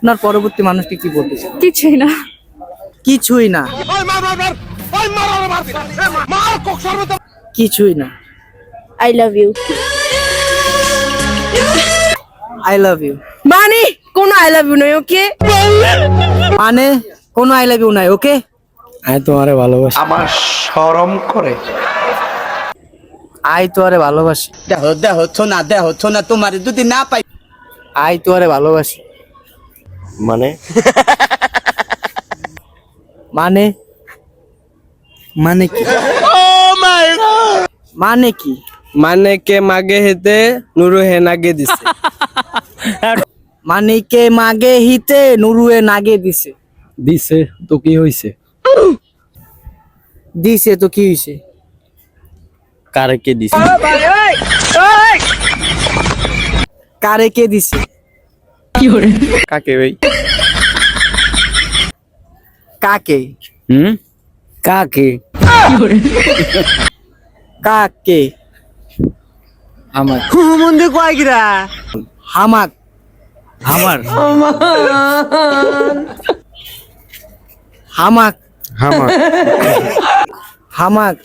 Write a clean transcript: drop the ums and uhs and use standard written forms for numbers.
আপনার পরবর্তী মানুষটি কি বলতে চান? কিছুই না। কিছুই না। কিছুই না। I love you. I love you মানে কোন আই লাভ ইউ নয়, ওকে? মানে কোনো আই লাভ ইউ নাই, ওকে? আমি তোমারে ভালোবাসি। আমার শরম করে। আই তোরে ভালোবাসি। দেখো না তোমার যদি না পাই। আই তোরে ভালোবাসি। মানে মানে মানে কি? মানে কি? মানে কে মাগে হেতে নুরু হে নাগে দিছে। মানে কে মাগে হিতে নুরুয়ে নাগে দিছে। দিছে তো কি হইছে? দিছে তো কি হইছে? কারে কে দিছে? কারে কে দিছে? কাকে ভাই? কাকে? কাকে? কাকে? আমার মন্দির কয় গিরা হামাক। আমার হামাক। আমার হামাক।